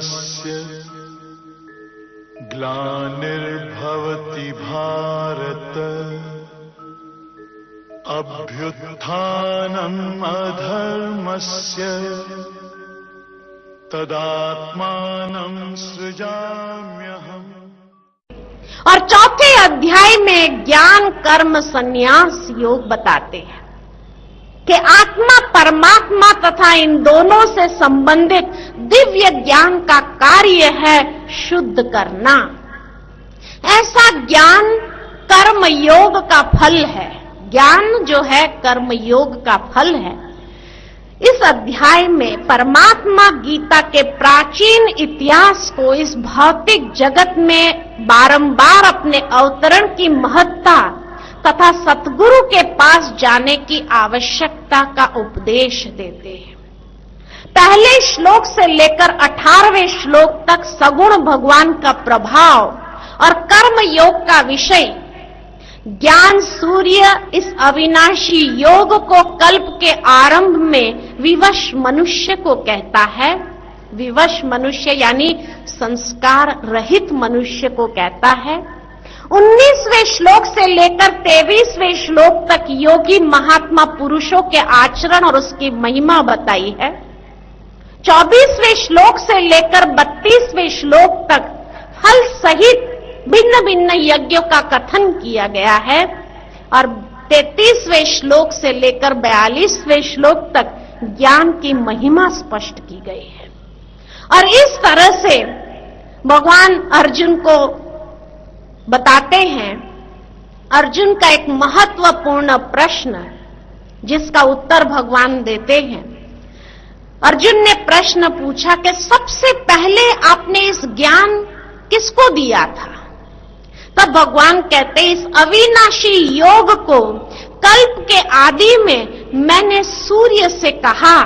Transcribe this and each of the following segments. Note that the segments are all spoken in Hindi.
धर्मस्य ग्लानिर्भवति भारत अभ्युत्थानम् अधर्मस्य तदात्मानं सृजाम्यहम्। और चौथे अध्याय में ज्ञान कर्म संन्यास योग बताते हैं कि आत्मा परमात्मा तथा इन दोनों से संबंधित दिव्य ज्ञान का कार्य है शुद्ध करना। ऐसा ज्ञान कर्म योग का फल है। ज्ञान जो है कर्म योग का फल है। इस अध्याय में परमात्मा गीता के प्राचीन इतिहास को इस भौतिक जगत में बारंबार अपने अवतरण की महत्ता तथा सतगुरु के पास जाने की आवश्यकता का उपदेश देते हैं। पहले श्लोक से लेकर 18वें श्लोक तक सगुण भगवान का प्रभाव और कर्म योग का विषय ज्ञान सूर्य इस अविनाशी योग को कल्प के आरंभ में विवश मनुष्य को कहता है। विवश मनुष्य यानी संस्कार रहित मनुष्य को कहता है। 19वें श्लोक से लेकर 23वें श्लोक तक योगी महात्मा पुरुषों के आचरण और उसकी महिमा बताई है। 24वें श्लोक से लेकर 32वें श्लोक तक फल सहित भिन्न भिन्न यज्ञों का कथन किया गया है और 33वें श्लोक से लेकर 42वें श्लोक तक ज्ञान की महिमा स्पष्ट की गई है। और इस तरह से भगवान अर्जुन को बताते हैं। अर्जुन का एक महत्वपूर्ण प्रश्न जिसका उत्तर भगवान देते हैं। अर्जुन ने प्रश्न पूछा कि सबसे पहले आपने इस ज्ञान किसको दिया था? तब भगवान कहते इस अविनाशी योग को कल्प के आदि में मैंने सूर्य से कहा।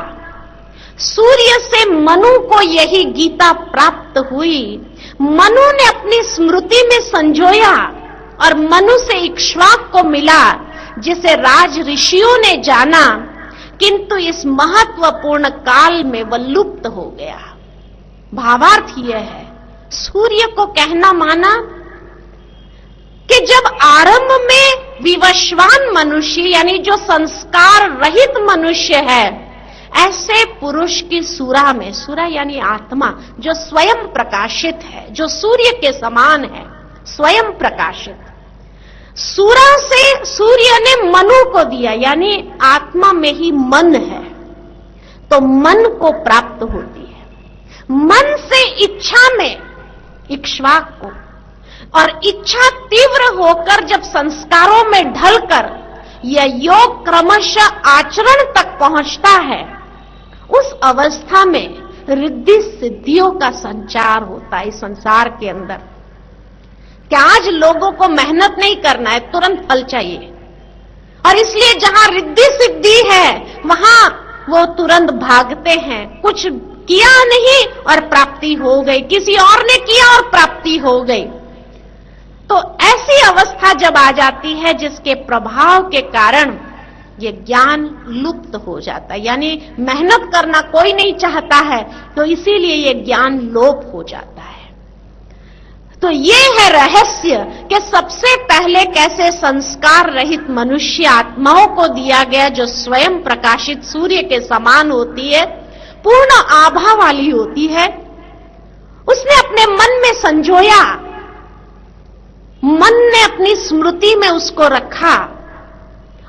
सूर्य से मनु को यही गीता प्राप्त हुई। मनु ने अपनी स्मृति में संजोया और मनु से इक्ष्वाक को मिला जिसे राज ऋषियों ने जाना, किंतु इस महत्वपूर्ण काल में वह लुप्त हो गया। भावार्थ यह है, सूर्य को कहना माना कि जब आरंभ में विवस्वान मनुष्य यानी जो संस्कार रहित मनुष्य है, ऐसे पुरुष की सुरा में, सुरा यानी आत्मा जो स्वयं प्रकाशित है, जो सूर्य के समान है, स्वयं प्रकाशित, सुरा से सूर्य ने मनु को दिया यानी आत्मा में ही मन है तो मन को प्राप्त होती है। मन से इच्छा में इक्ष्वाक को, और इच्छा तीव्र होकर जब संस्कारों में ढलकर यह योग क्रमशः आचरण तक पहुंचता है, उस अवस्था में रिद्धि सिद्धियों का संचार होता है इस संसार के अंदर। कि आज लोगों को मेहनत नहीं करना है, तुरंत फल चाहिए, और इसलिए जहां रिद्धि सिद्धि है वहां वो तुरंत भागते हैं। कुछ किया नहीं और प्राप्ति हो गई, किसी और ने किया और प्राप्ति हो गई। तो ऐसी अवस्था जब आ जाती है जिसके प्रभाव के कारण ये ज्ञान लुप्त हो जाता है, यानी मेहनत करना कोई नहीं चाहता है, तो इसीलिए ये ज्ञान लोप हो जाता है। तो ये है रहस्य कि सबसे पहले कैसे संस्कार रहित मनुष्य आत्माओं को दिया गया जो स्वयं प्रकाशित सूर्य के समान होती है, पूर्ण आभा वाली होती है। उसने अपने मन में संजोया, मन ने अपनी स्मृति में उसको रखा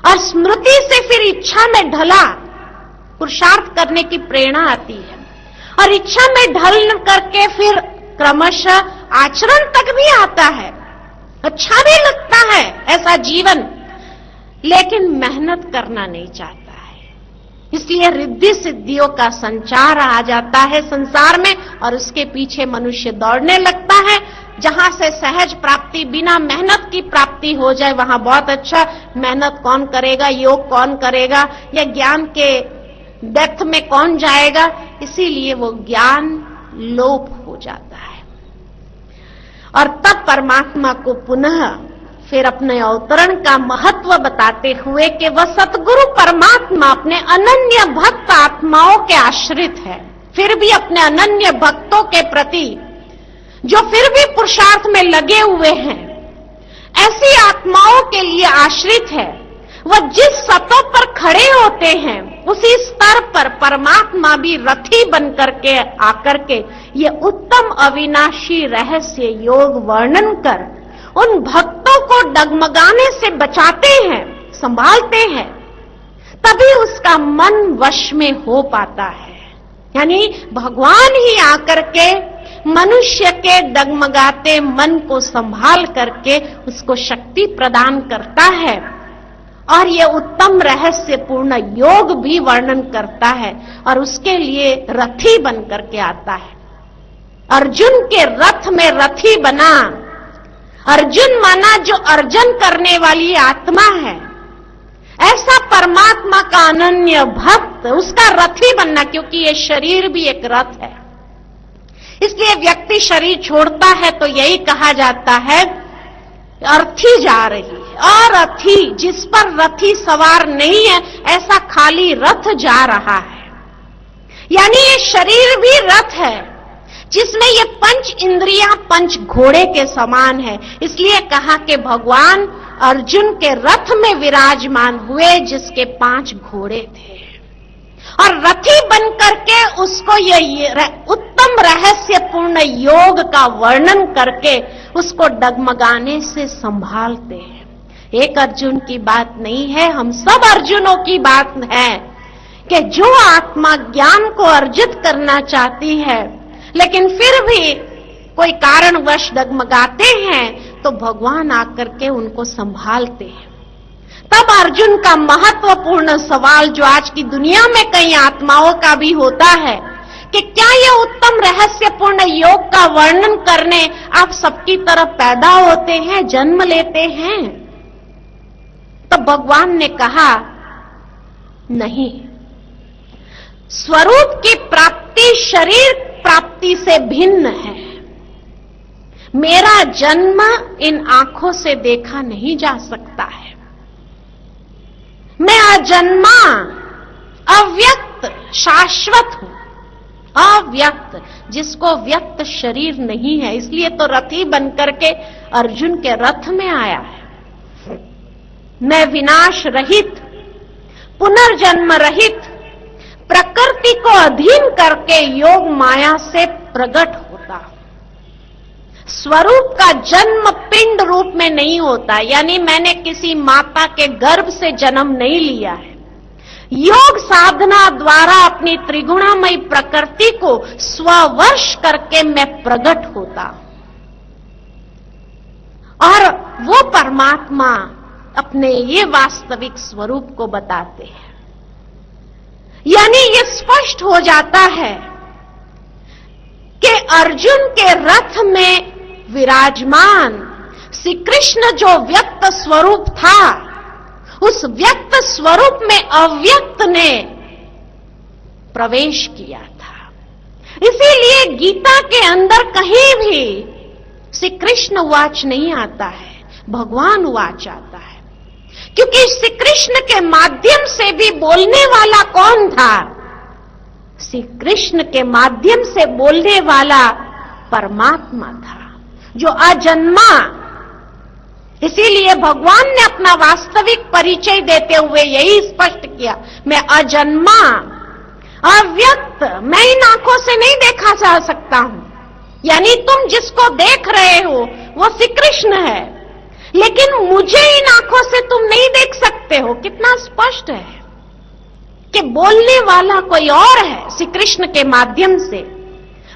और स्मृति से फिर इच्छा में ढला। पुरुषार्थ करने की प्रेरणा आती है और इच्छा में ढल करके फिर क्रमशः आचरण तक भी आता है। अच्छा भी लगता है ऐसा जीवन, लेकिन मेहनत करना नहीं चाहता है। इसलिए रिद्धि सिद्धियों का संचार आ जाता है संसार में और उसके पीछे मनुष्य दौड़ने लगता है। जहां से सहज प्राप्ति बिना मेहनत की प्राप्ति हो जाए वहां बहुत अच्छा। मेहनत कौन करेगा, योग कौन करेगा, या ज्ञान के डेप्थ में कौन जाएगा, इसीलिए वो ज्ञान लोप हो जाता है। और तब परमात्मा को पुनः फिर अपने अवतरण का महत्व बताते हुए कि वह सतगुरु परमात्मा अपने अनन्य भक्त आत्माओं के आश्रित है, फिर भी अपने अनन्य भक्तों के प्रति, जो फिर भी पुरुषार्थ में लगे हुए हैं, ऐसी आत्माओं के लिए आश्रित है। वह जिस सतह पर खड़े होते हैं उसी स्तर पर परमात्मा भी रथी बनकर के आकर के ये उत्तम अविनाशी रहस्य योग वर्णन कर उन भक्तों को डगमगाने से बचाते हैं, संभालते हैं, तभी उसका मन वश में हो पाता है। यानी भगवान ही आकर के मनुष्य के डगमगाते मन को संभाल करके उसको शक्ति प्रदान करता है और ये उत्तम रहस्यपूर्ण योग भी वर्णन करता है और उसके लिए रथी बन करके आता है। अर्जुन के रथ में रथी बना। अर्जुन माना जो अर्जन करने वाली आत्मा है, ऐसा परमात्मा का अनन्य भक्त, उसका रथी बनना, क्योंकि ये शरीर भी एक रथ है। इसलिए व्यक्ति शरीर छोड़ता है तो यही कहा जाता है अर्थी जा रही है, और रथी जिस पर रथी सवार नहीं है ऐसा खाली रथ जा रहा है। यानी ये शरीर भी रथ है जिसमें ये पंच इंद्रियां पंच घोड़े के समान है। इसलिए कहा कि भगवान अर्जुन के रथ में विराजमान हुए जिसके 5 घोड़े थे और रथी बनकर के उसको ये उत्तम रहस्यपूर्ण योग का वर्णन करके उसको डगमगाने से संभालते हैं। एक अर्जुन की बात नहीं है, हम सब अर्जुनों की बात है कि जो आत्मा ज्ञान को अर्जित करना चाहती है लेकिन फिर भी कोई कारणवश डगमगाते हैं तो भगवान आकर के उनको संभालते हैं। तब अर्जुन का महत्वपूर्ण सवाल जो आज की दुनिया में कई आत्माओं का भी होता है कि क्या यह उत्तम रहस्यपूर्ण योग का वर्णन करने आप सबकी तरफ पैदा होते हैं, जन्म लेते हैं? तब भगवान ने कहा नहीं, स्वरूप की प्राप्ति शरीर प्राप्ति से भिन्न है। मेरा जन्म इन आंखों से देखा नहीं जा सकता है। मैं अजन्मा, अव्यक्त, शाश्वत हूं। अव्यक्त, जिसको व्यक्त शरीर नहीं है, इसलिए तो रथी बनकर के अर्जुन के रथ में आया है। मैं विनाश रहित, पुनर्जन्म रहित, प्रकृति को अधीन करके योग माया से प्रकट होता। स्वरूप का जन्म पिंड रूप में नहीं होता, यानी मैंने किसी माता के गर्भ से जन्म नहीं लिया है। योग साधना द्वारा अपनी त्रिगुणामयी प्रकृति को स्ववश करके मैं प्रकट होता और वो परमात्मा अपने ये वास्तविक स्वरूप को बताते हैं। यानी ये स्पष्ट हो जाता है कि अर्जुन के रथ में विराजमान श्री कृष्ण जो व्यक्त स्वरूप था, उस व्यक्त स्वरूप में अव्यक्त ने प्रवेश किया था। इसीलिए गीता के अंदर कहीं भी श्री कृष्ण उवाच नहीं आता है, भगवान उवाच आता है, क्योंकि श्री कृष्ण के माध्यम से भी बोलने वाला कौन था? श्री कृष्ण के माध्यम से बोलने वाला परमात्मा था जो अजन्मा। इसीलिए भगवान ने अपना वास्तविक परिचय देते हुए यही स्पष्ट किया, मैं अजन्मा, अव्यक्त, मैं इन आंखों से नहीं देखा जा सकता हूं। यानी तुम जिसको देख रहे हो वो श्री कृष्ण है, लेकिन मुझे इन आंखों से तुम नहीं देख सकते हो। कितना स्पष्ट है कि बोलने वाला कोई और है श्री कृष्ण के माध्यम से।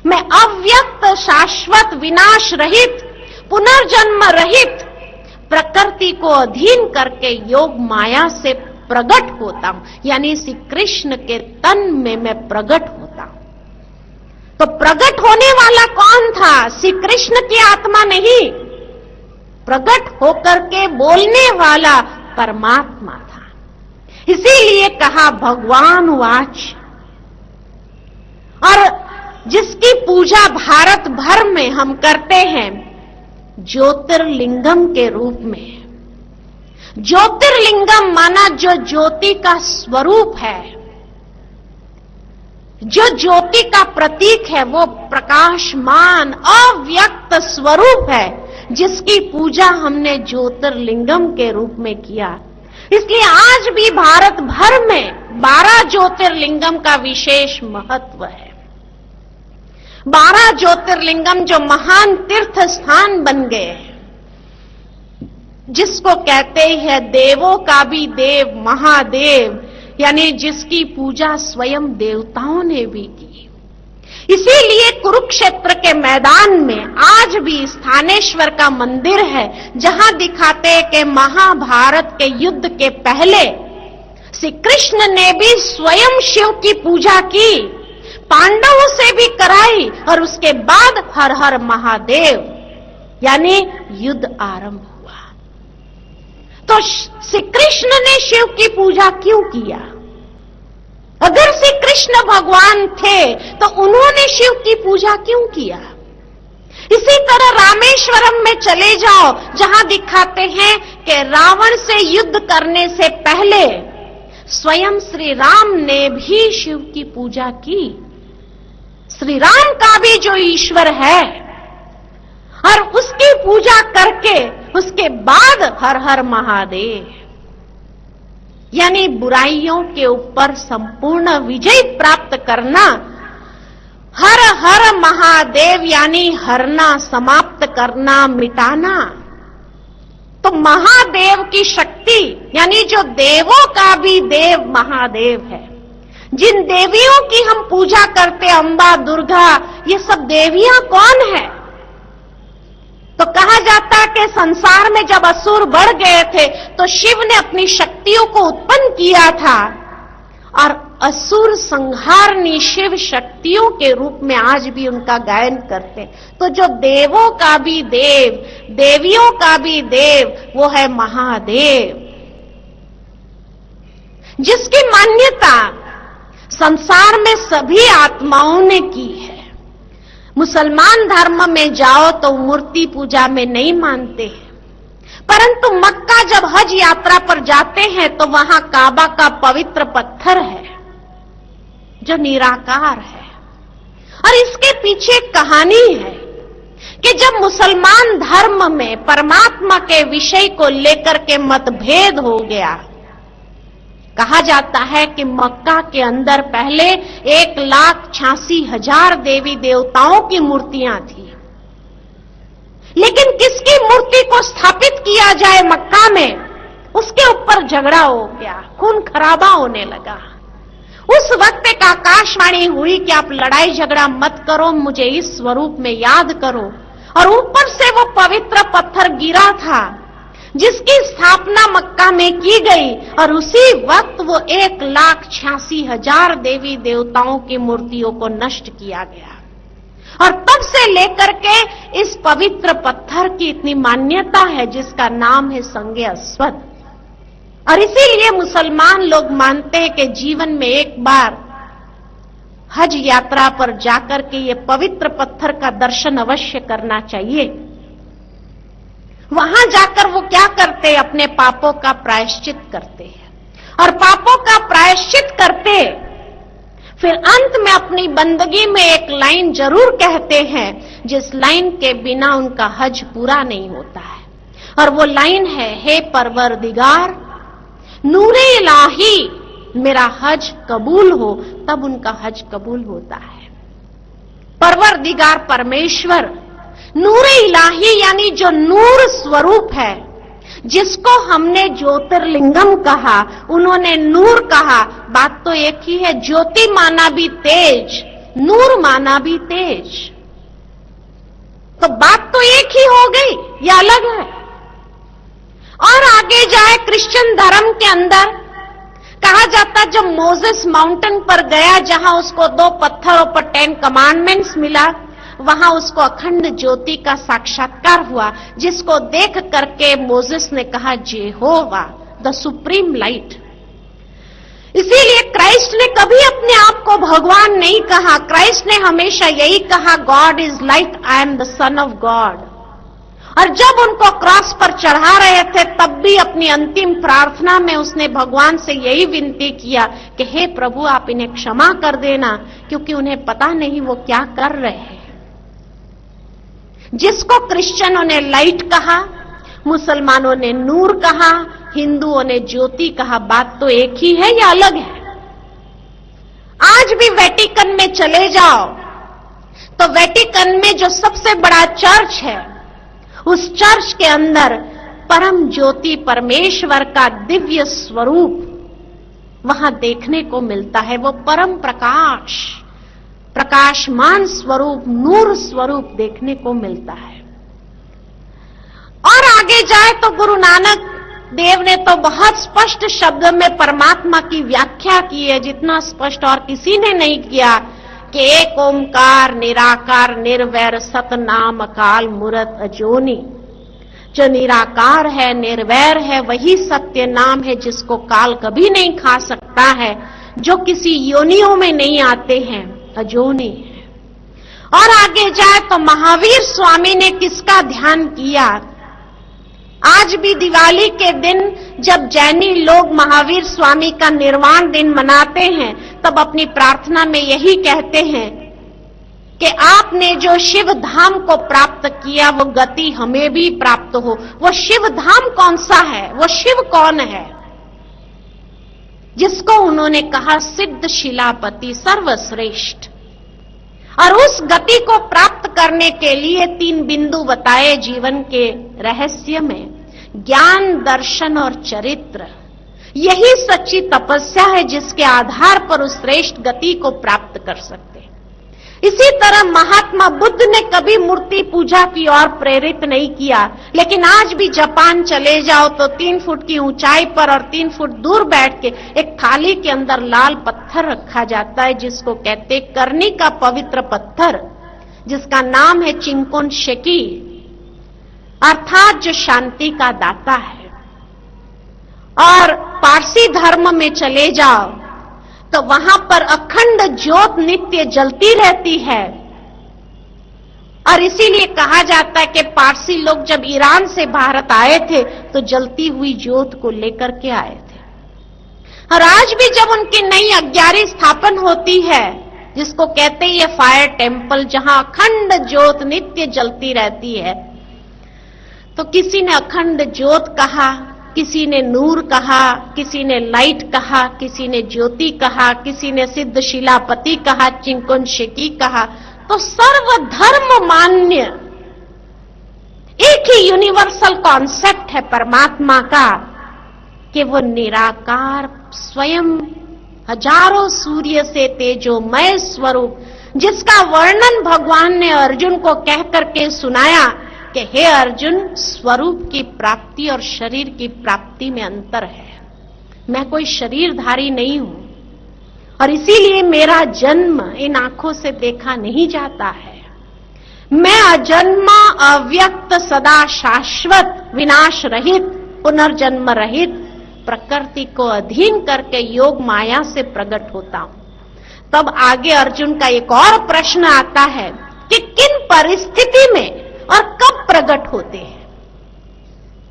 मैं अव्यक्त, शाश्वत, विनाश रहित, पुनर्जन्म रहित, प्रकृति को अधीन करके योग माया से प्रकट होता हूं, यानी श्री कृष्ण के तन में मैं प्रकट होता हूं। तो प्रकट होने वाला कौन था? श्री कृष्ण की आत्मा नहीं, प्रकट होकर के बोलने वाला परमात्मा था। इसीलिए कहा भगवान वाच। और जिसकी पूजा भारत भर में हम करते हैं ज्योतिर्लिंगम के रूप में। ज्योतिर्लिंगम माना जो ज्योति का स्वरूप है, जो ज्योति का प्रतीक है वो प्रकाशमान अव्यक्त स्वरूप है, जिसकी पूजा हमने ज्योतिर्लिंगम के रूप में किया। इसलिए आज भी भारत भर में 12 ज्योतिर्लिंगम का विशेष महत्व है। 12 ज्योतिर्लिंगम जो महान तीर्थ स्थान बन गए, जिसको कहते हैं देवों का भी देव महादेव, यानी जिसकी पूजा स्वयं देवताओं ने भी की। इसीलिए कुरुक्षेत्र के मैदान में आज भी स्थानेश्वर का मंदिर है, जहां दिखाते हैं कि महाभारत के युद्ध के पहले श्री कृष्ण ने भी स्वयं शिव की पूजा की, पांडवों से भी कराई, और उसके बाद हर हर महादेव यानी युद्ध आरंभ हुआ। तो श्री कृष्ण ने शिव की पूजा क्यों किया? अगर श्री कृष्ण भगवान थे तो उन्होंने शिव की पूजा क्यों किया? इसी तरह रामेश्वरम में चले जाओ, जहां दिखाते हैं कि रावण से युद्ध करने से पहले स्वयं श्री राम ने भी शिव की पूजा की। श्री राम का भी जो ईश्वर है, और उसकी पूजा करके उसके बाद हर हर महादेव, यानी बुराइयों के ऊपर संपूर्ण विजय प्राप्त करना। हर हर महादेव यानी हरना, समाप्त करना, मिटाना। तो महादेव की शक्ति, यानी जो देवों का भी देव महादेव है, जिन देवियों की हम पूजा करते, अंबा, दुर्गा, ये सब देवियां कौन है? तो कहा जाता है कि संसार में जब असुर बढ़ गए थे तो शिव ने अपनी शक्तियों को उत्पन्न किया था, और असुर संहारनी शिव शक्तियों के रूप में आज भी उनका गायन करते। तो जो देवों का भी देव, देवियों का भी देव, वो है महादेव, जिसकी मान्यता संसार में सभी आत्माओं ने की है। मुसलमान धर्म में जाओ तो मूर्ति पूजा में नहीं मानते हैं, परंतु मक्का जब हज यात्रा पर जाते हैं तो वहां काबा का पवित्र पत्थर है जो निराकार है। और इसके पीछे एक कहानी है कि जब मुसलमान धर्म में परमात्मा के विषय को लेकर के मतभेद हो गया, कहा जाता है कि मक्का के अंदर पहले 1,86,000 देवी देवताओं की मूर्तियां थी, लेकिन किसकी मूर्ति को स्थापित किया जाए मक्का में, उसके ऊपर झगड़ा हो गया, खून खराबा होने लगा। उस वक्त एक आकाशवाणी हुई कि आप लड़ाई झगड़ा मत करो, मुझे इस स्वरूप में याद करो। और ऊपर से वो पवित्र पत्थर गिरा था जिसकी स्थापना मक्का में की गई, और उसी वक्त वो 1,86,000 देवी देवताओं की मूर्तियों को नष्ट किया गया। और तब से लेकर के इस पवित्र पत्थर की इतनी मान्यता है, जिसका नाम है संगे अस्वद। और इसीलिए मुसलमान लोग मानते हैं कि जीवन में एक बार हज यात्रा पर जाकर के ये पवित्र पत्थर का दर्शन अवश्य करना चाहिए। वहां जाकर वो क्या करते हैं? अपने पापों का प्रायश्चित करते हैं, और पापों का प्रायश्चित करते फिर अंत में अपनी बंदगी में एक लाइन जरूर कहते हैं, जिस लाइन के बिना उनका हज पूरा नहीं होता है। और वो लाइन है, हे परवरदिगार, नूरे इलाही, मेरा हज कबूल हो। तब उनका हज कबूल होता है। परवरदिगार परमेश्वर, नूरे इलाही यानी जो नूर स्वरूप है, जिसको हमने ज्योतिर्लिंगम कहा, उन्होंने नूर कहा। बात तो एक ही है, ज्योति माना भी तेज, नूर माना भी तेज। तो बात तो एक ही हो गई, या अलग है? और आगे जाए क्रिश्चियन धर्म के अंदर कहा जाता, जब मोसेस माउंटेन पर गया, जहां उसको 2 पत्थरों पर 10 कमांडमेंट्स मिला, वहां उसको अखंड ज्योति का साक्षात्कार हुआ, जिसको देख करके मोसेस ने कहा, जेहोवा द सुप्रीम लाइट। इसीलिए क्राइस्ट ने कभी अपने आप को भगवान नहीं कहा। क्राइस्ट ने हमेशा यही कहा, God is light, I am the son of God. और जब उनको क्रॉस पर चढ़ा रहे थे तब भी अपनी अंतिम प्रार्थना में उसने भगवान से यही विनती किया कि हे प्रभु आप इन्हें क्षमा कर देना, क्योंकि उन्हें पता नहीं वो क्या कर रहे हैं। जिसको क्रिश्चियनों ने लाइट कहा, मुसलमानों ने नूर कहा, हिंदुओं ने ज्योति कहा, बात तो एक ही है या अलग है? आज भी वेटिकन में चले जाओ तो वेटिकन में जो सबसे बड़ा चर्च है, उस चर्च के अंदर परम ज्योति परमेश्वर का दिव्य स्वरूप वहां देखने को मिलता है। वो परम प्रकाश, प्रकाशमान स्वरूप, नूर स्वरूप देखने को मिलता है। और आगे जाए तो गुरु नानक देव ने तो बहुत स्पष्ट शब्द में परमात्मा की व्याख्या की है, जितना स्पष्ट और किसी ने नहीं किया, कि एक ओंकार निराकार निर्वैर सतनाम अकाल मूरत अजोनी। जो निराकार है, निर्वैर है, वही सत्य नाम है जिसको काल कभी नहीं खा सकता है, जो किसी योनियों में नहीं आते हैं, अजोनी है। और आगे जाए तो महावीर स्वामी ने किसका ध्यान किया? आज भी दिवाली के दिन जब जैनी लोग महावीर स्वामी का निर्वाण दिन मनाते हैं, तब अपनी प्रार्थना में यही कहते हैं कि आपने जो शिव धाम को प्राप्त किया वो गति हमें भी प्राप्त हो। वो शिव धाम कौन सा है? वो शिव कौन है? जिसको उन्होंने कहा सिद्ध शिलापति सर्वश्रेष्ठ। और उस गति को प्राप्त करने के लिए 3 बिंदु बताए जीवन के रहस्य में, ज्ञान, दर्शन और चरित्र। यही सच्ची तपस्या है जिसके आधार पर उस श्रेष्ठ गति को प्राप्त कर सकते हैं। इसी तरह महात्मा बुद्ध ने कभी मूर्ति पूजा की ओर प्रेरित नहीं किया, लेकिन आज भी जापान चले जाओ तो 3 फुट की ऊंचाई पर और 3 फुट दूर बैठ के एक थाली के अंदर लाल पत्थर रखा जाता है, जिसको कहते करनी का पवित्र पत्थर, जिसका नाम है चिंकोन शेकी, अर्थात जो शांति का दाता है। और पारसी धर्म में चले जाओ तो वहां पर अखंड ज्योत नित्य जलती रहती है। और इसीलिए कहा जाता है कि पारसी लोग जब ईरान से भारत आए थे तो जलती हुई ज्योत को लेकर के आए थे। और आज भी जब उनकी नई अग्यारी स्थापन होती है, जिसको कहते हैं ये फायर टेम्पल, जहां अखंड ज्योत नित्य जलती रहती है, तो किसी ने अखंड ज्योत कहा, किसी ने नूर कहा, किसी ने लाइट कहा, किसी ने ज्योति कहा, किसी ने सिद्ध शिलापति कहा, चिंकोन शेकी कहा। तो सर्वधर्म मान्य एक ही यूनिवर्सल कॉन्सेप्ट है परमात्मा का, कि वो निराकार स्वयं हजारों सूर्य से तेजोमय स्वरूप, जिसका वर्णन भगवान ने अर्जुन को कह करके सुनाया कि हे अर्जुन, स्वरूप की प्राप्ति और शरीर की प्राप्ति में अंतर है। मैं कोई शरीरधारी नहीं हूं और इसीलिए मेरा जन्म इन आंखों से देखा नहीं जाता है। मैं अजन्मा, अव्यक्त, सदा शाश्वत, विनाश रहित, पुनर्जन्म रहित, प्रकृति को अधीन करके योग माया से प्रकट होता हूं। तब आगे अर्जुन का एक और प्रश्न आता है कि किन परिस्थिति में और कब प्रकट होते हैं।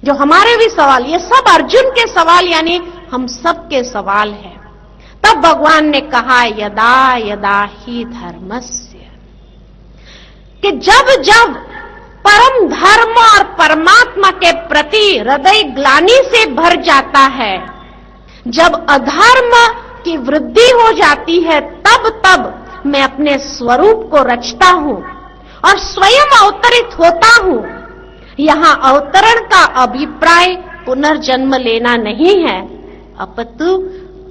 जो हमारे भी सवाल, ये सब अर्जुन के सवाल यानी हम सब के सवाल हैं। तब भगवान ने कहा यदा यदा ही धर्मस्य, कि जब जब परम धर्म और परमात्मा के प्रति हृदय ग्लानि से भर जाता है, जब अधर्म की वृद्धि हो जाती है, तब तब मैं अपने स्वरूप को रचता हूं और स्वयं अवतरित होता हूं। यहां अवतरण का अभिप्राय पुनर्जन्म लेना नहीं है, अपितु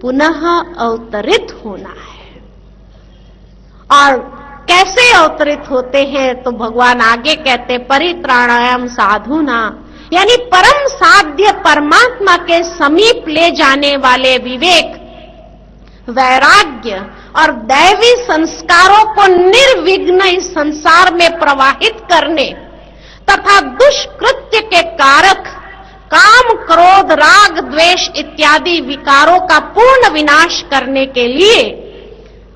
पुनः अवतरित होना है। और कैसे अवतरित होते हैं तो भगवान आगे कहते परित्राणायाम साधुना, यानी परम साध्य परमात्मा के समीप ले जाने वाले विवेक, वैराग्य और दैवी संस्कारों को निर्विघ्न इस संसार में प्रवाहित करने तथा दुष्कृत्य के कारक काम, क्रोध, राग, द्वेष इत्यादि विकारों का पूर्ण विनाश करने के लिए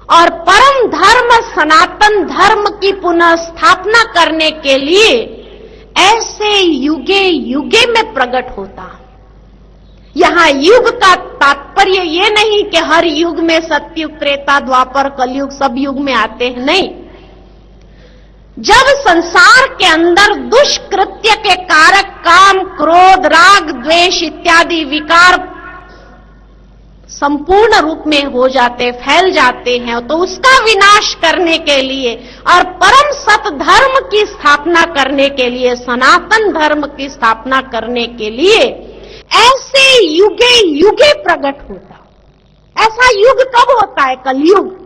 और परम धर्म सनातन धर्म की पुनः स्थापना करने के लिए ऐसे युगे युगे में प्रकट होता हूं। यहां युग का तात्पर्य ये नहीं कि हर युग में सतयुग, त्रेता, द्वापर, कलयुग सब युग में आते हैं, नहीं। जब संसार के अंदर दुष्कृत्य के कारक काम, क्रोध, राग, द्वेष इत्यादि विकार संपूर्ण रूप में हो जाते, फैल जाते हैं, तो उसका विनाश करने के लिए और परम सत धर्म की स्थापना करने के लिए, सनातन धर्म की स्थापना करने के लिए ऐसे युगे युगे प्रकट होता। ऐसा युग कब होता है? कलयुग।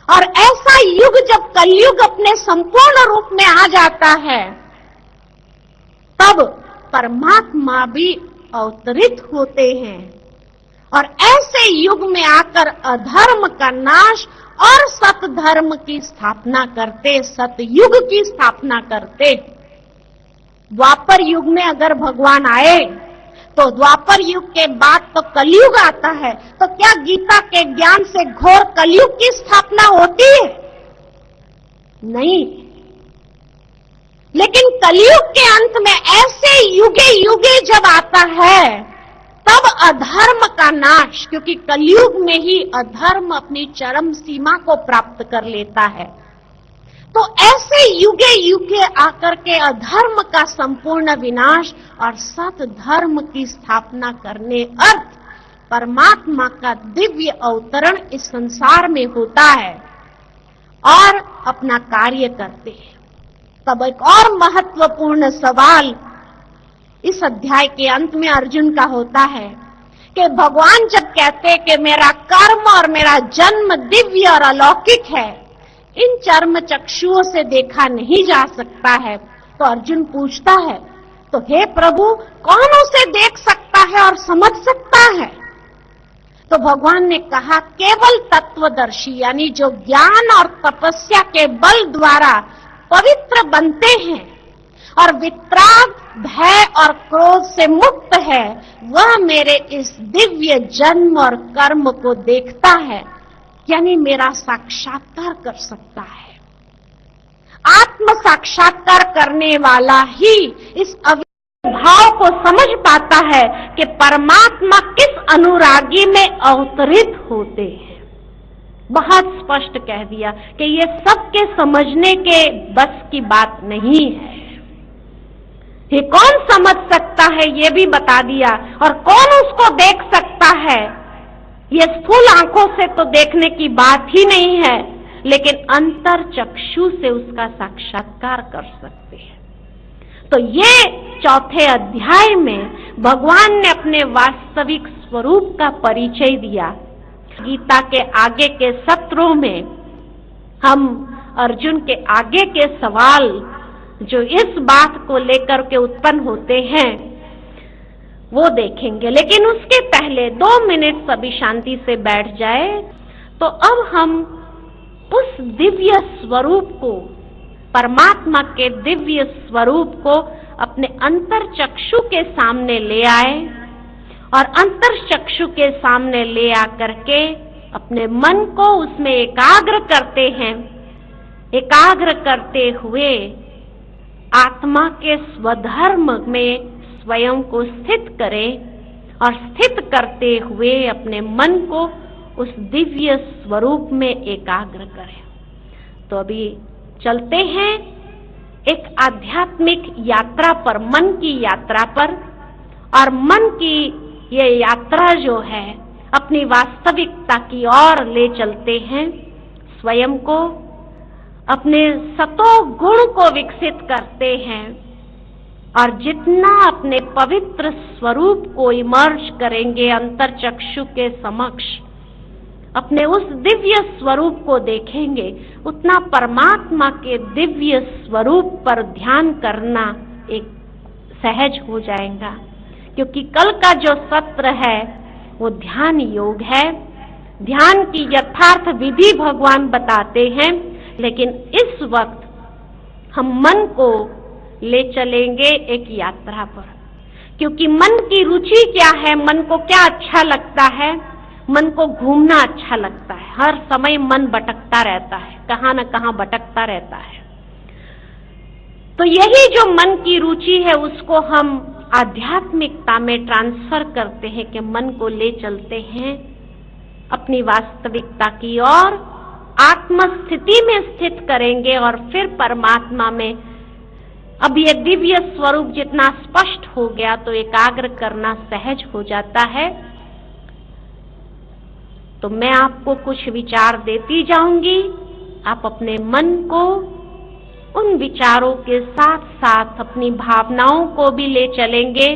और ऐसा युग जब कलयुग अपने संपूर्ण रूप में आ जाता है, तब परमात्मा भी अवतरित होते हैं और ऐसे युग में आकर अधर्म का नाश और सत धर्म की स्थापना करते, सतयुग की स्थापना करते। द्वापर युग में अगर भगवान आए तो द्वापर युग के बाद तो कलयुग आता है, तो क्या गीता के ज्ञान से घोर कलयुग की स्थापना होती है? नहीं। लेकिन कलयुग के अंत में ऐसे युगे युगे जब आता है, तब अधर्म का नाश, क्योंकि कलयुग में ही अधर्म अपनी चरम सीमा को प्राप्त कर लेता है, तो ऐसे युगे युगे आकर के अधर्म का संपूर्ण विनाश और सत धर्म की स्थापना करने अर्थ परमात्मा का दिव्य अवतरण इस संसार में होता है और अपना कार्य करते हैं। तब एक और महत्वपूर्ण सवाल इस अध्याय के अंत में अर्जुन का होता है कि भगवान जब कहते कि मेरा कर्म और मेरा जन्म दिव्य और अलौकिक है, इन चर्म चक्षुओं से देखा नहीं जा सकता है, तो अर्जुन पूछता है, तो हे प्रभु, कौन उसे देख सकता है और समझ सकता है? तो भगवान ने कहा, केवल तत्वदर्शी, यानी जो ज्ञान और तपस्या के बल द्वारा पवित्र बनते हैं और वित्राग, भय और क्रोध से मुक्त है, वह मेरे इस दिव्य जन्म और कर्म को देखता है, यानी मेरा साक्षात्कार कर सकता है। आत्म साक्षात्कार करने वाला ही इस भाव को समझ पाता है कि परमात्मा किस अनुरागी में अवतरित होते हैं। बहुत स्पष्ट कह दिया कि ये सबके समझने के बस की बात नहीं है। ये कौन समझ सकता है ये भी बता दिया, और कौन उसको देख सकता है, ये स्थूल आंखों से तो देखने की बात ही नहीं है, लेकिन अंतर चक्षु से उसका साक्षात्कार कर सकते हैं। तो ये चौथे अध्याय में भगवान ने अपने वास्तविक स्वरूप का परिचय दिया। गीता के आगे के सत्रों में हम अर्जुन के आगे के सवाल जो इस बात को लेकर के उत्पन्न होते हैं वो देखेंगे, लेकिन उसके पहले 2 मिनट सभी शांति से बैठ जाए। तो अब हम उस दिव्य स्वरूप को, परमात्मा के दिव्य स्वरूप को अपने अंतर चक्षु के सामने ले आए और अंतर चक्षु के सामने ले आकर के अपने मन को उसमें एकाग्र करते हैं। एकाग्र करते हुए आत्मा के स्वधर्म में स्वयं को स्थित करें और स्थित करते हुए अपने मन को उस दिव्य स्वरूप में एकाग्र करें। तो अभी चलते हैं एक आध्यात्मिक यात्रा पर, मन की यात्रा पर, और मन की ये यात्रा जो है अपनी वास्तविकता की ओर ले चलते हैं। स्वयं को, अपने सतो गुण को विकसित करते हैं और जितना अपने पवित्र स्वरूप को इमर्ज करेंगे अंतर चक्षु के समक्ष, अपने उस दिव्य स्वरूप को देखेंगे, उतना परमात्मा के दिव्य स्वरूप पर ध्यान करना एक सहज हो जाएगा। क्योंकि कल का जो सत्र है वो ध्यान योग है। ध्यान की यथार्थ विधि भगवान बताते हैं, लेकिन इस वक्त हम मन को ले चलेंगे एक यात्रा पर। क्योंकि मन की रुचि क्या है, मन को क्या अच्छा लगता है? मन को घूमना अच्छा लगता है। हर समय मन भटकता रहता है, कहां न कहां भटकता रहता है। तो यही जो मन की रुचि है उसको हम आध्यात्मिकता में ट्रांसफर करते हैं कि मन को ले चलते हैं अपनी वास्तविकता की ओर, आत्मस्थिति में स्थित करेंगे और फिर परमात्मा में अब ये दिव्य स्वरूप जितना स्पष्ट हो गया तो एकाग्र करना सहज हो जाता है। तो मैं आपको कुछ विचार देती जाऊंगी, आप अपने मन को उन विचारों के साथ साथ अपनी भावनाओं को भी ले चलेंगे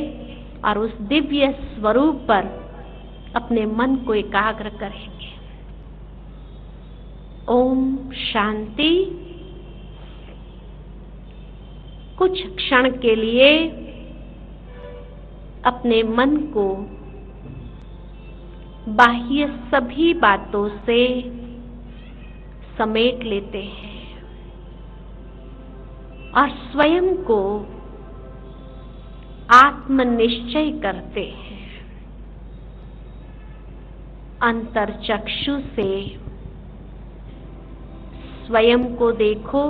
और उस दिव्य स्वरूप पर अपने मन को एकाग्र करेंगे। ओम शांति। कुछ क्षण के लिए अपने मन को बाह्य सभी बातों से समेट लेते हैं और स्वयं को आत्मनिश्चय करते हैं। अंतर्चक्षु से स्वयं को देखो,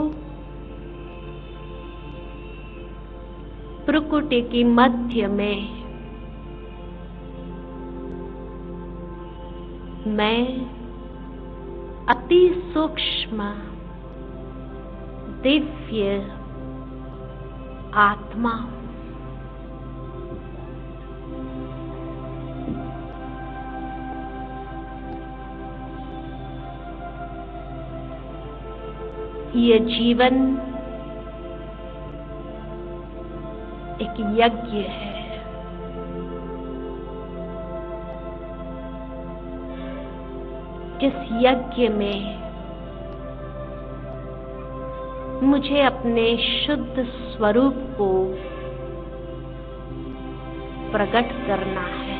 प्रकृति की मध्य में मैं अति सूक्ष्म दिव्य आत्मा हूं। ये जीवन एक यज्ञ है। जिस यज्ञ में मुझे अपने शुद्ध स्वरूप को प्रकट करना है।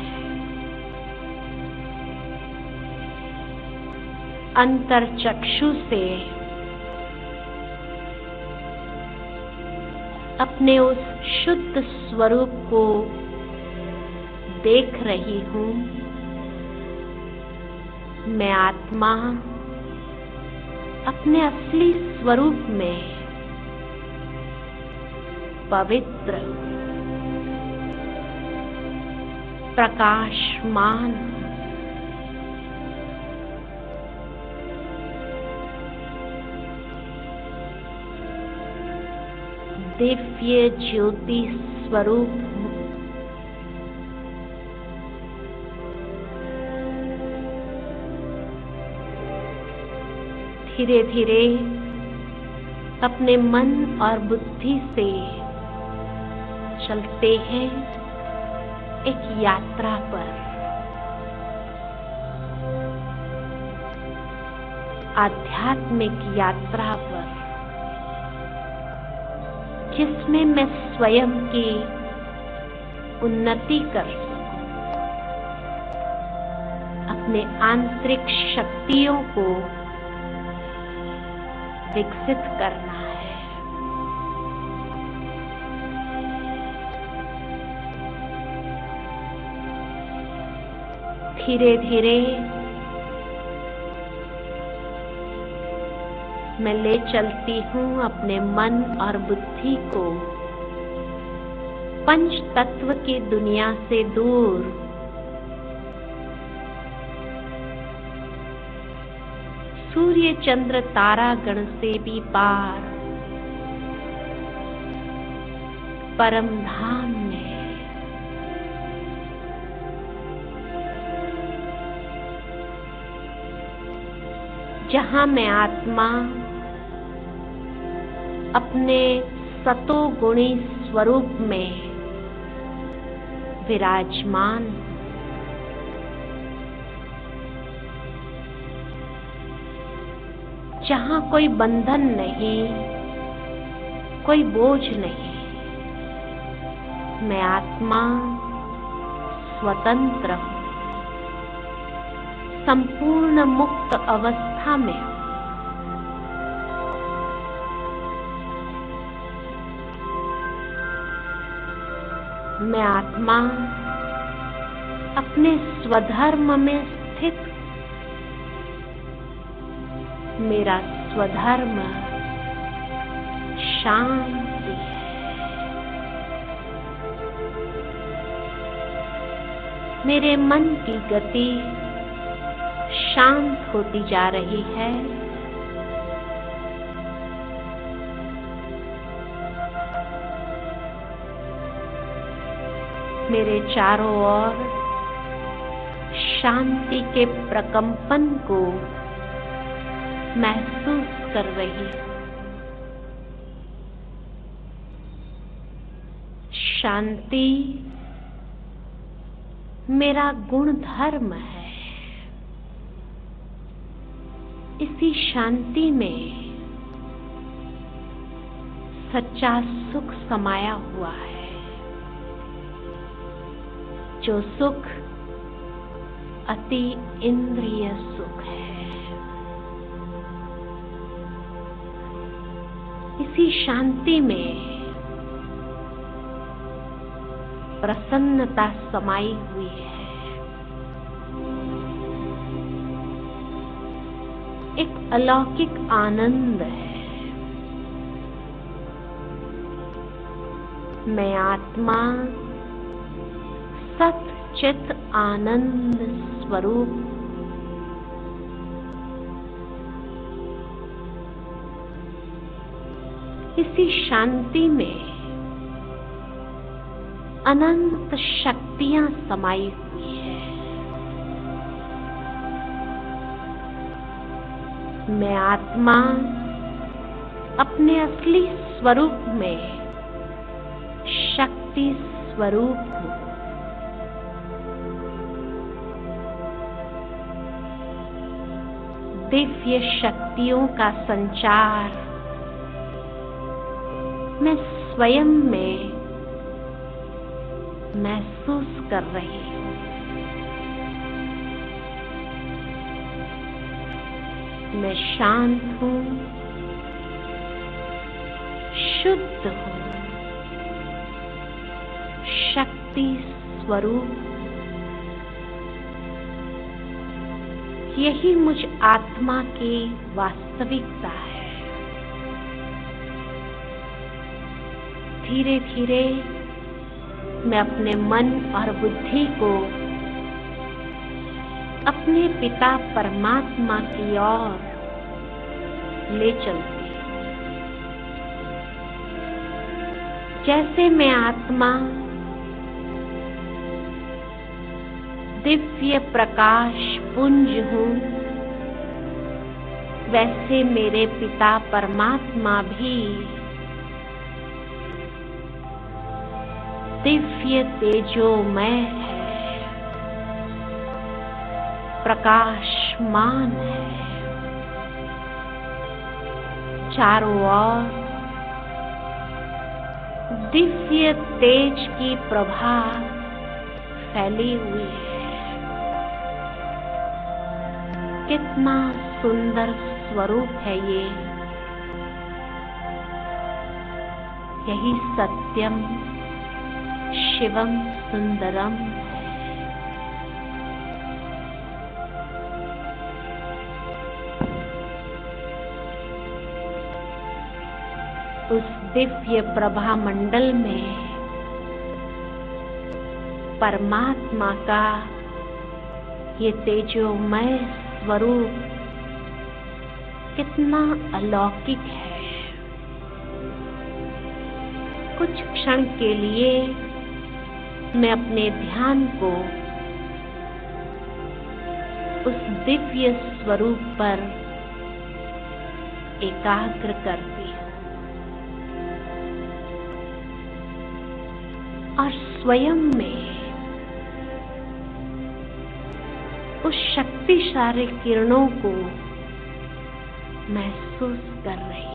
अंतर्चक्षु से अपने उस शुद्ध स्वरूप को देख रही हूं। मैं आत्मा अपने असली स्वरूप में पवित्र प्रकाशमान दिव्य ज्योति स्वरूप हूं। धीरे धीरे अपने मन और बुद्धि से चलते हैं एक यात्रा पर। आध्यात्मिक यात्रा पर, जिसमें मैं स्वयं की उन्नति कर सकूं, अपने आंतरिक शक्तियों को विकसित करना है। धीरे धीरे मैं ले चलती हूं अपने मन और बुद्धि को पंच तत्व की दुनिया से दूर, सूर्य चंद्र तारा गण से भी पार, परम धाम में जहां मैं आत्मा अपने सतोगुणी स्वरूप में विराजमान, जहां कोई बंधन नहीं, कोई बोझ नहीं। मैं आत्मा स्वतंत्र हूं, संपूर्ण मुक्त अवस्था में हूं। मैं आत्मा अपने स्वधर्म में स्थित, मेरा स्वधर्म शांति है। मेरे मन की गति शांत होती जा रही है। मेरे चारों ओर शांति के प्रकंपन को महसूस कर रही हूं। शांति मेरा गुण धर्म है। इसी शांति में सच्चा सुख समाया हुआ है, जो सुख अति इंद्रिय सुख है। इसी शांति में प्रसन्नता समाई हुई है। एक अलौकिक आनंद है। मैं आत्मा सत चित आनंद स्वरूप इसी शांति में अनंत शक्तियां समाई हुई है। मैं आत्मा अपने असली स्वरूप में शक्ति स्वरूप हूं। दिव्य शक्तियों का संचार मैं स्वयं में महसूस कर रही हूं। मैं शांत हूं, शुद्ध हूं, शक्ति स्वरूप। यही मुझ आत्मा की वास्तविकता है। धीरे धीरे मैं अपने मन और बुद्धि को अपने पिता परमात्मा की ओर ले चलती हूं। जैसे मैं आत्मा दिव्य प्रकाश पुंज हूं, वैसे मेरे पिता परमात्मा भी दिव्य तेजोमय है, प्रकाशमान है। चारों ओर दिव्य तेज की प्रभा फैली हुई है। कितना सुंदर स्वरूप है ये। यही सत्यम शिवम सुंदरम है। उस दिव्य प्रभा मंडल में परमात्मा का ये तेजोमय स्वरूप कितना अलौकिक है। कुछ क्षण के लिए मैं अपने ध्यान को उस दिव्य स्वरूप पर एकाग्र करती हूं और स्वयं में उस शक्तिशाली किरणों को महसूस कर रही हूं।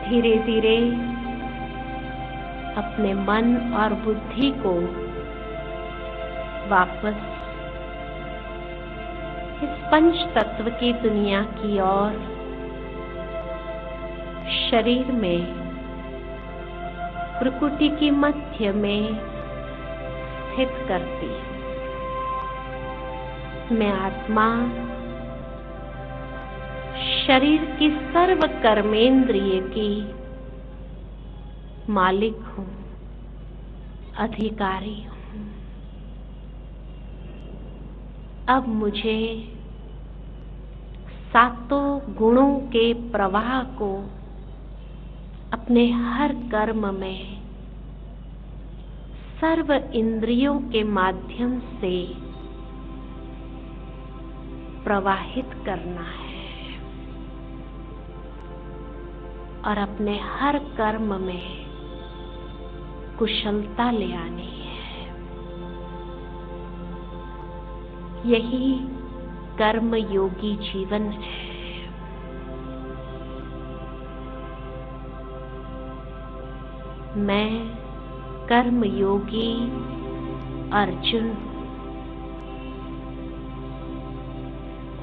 धीरे धीरे अपने मन और बुद्धि को वापस इस पंच तत्व की दुनिया की ओर शरीर में प्रकृति की मध्य में स्थित करती हूं। मैं आत्मा शरीर की सर्व कर्मेंद्रिय की मालिक हूं, अधिकारी हूं। अब मुझे सातों गुणों के प्रवाह को अपने हर कर्म में सर्व इंद्रियों के माध्यम से प्रवाहित करना है और अपने हर कर्म में कुशलता ले आनी है। यही कर्म योगी जीवन है। मैं कर्म योगी अर्जुन।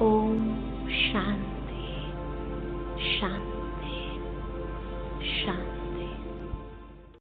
ओम शांति शांति।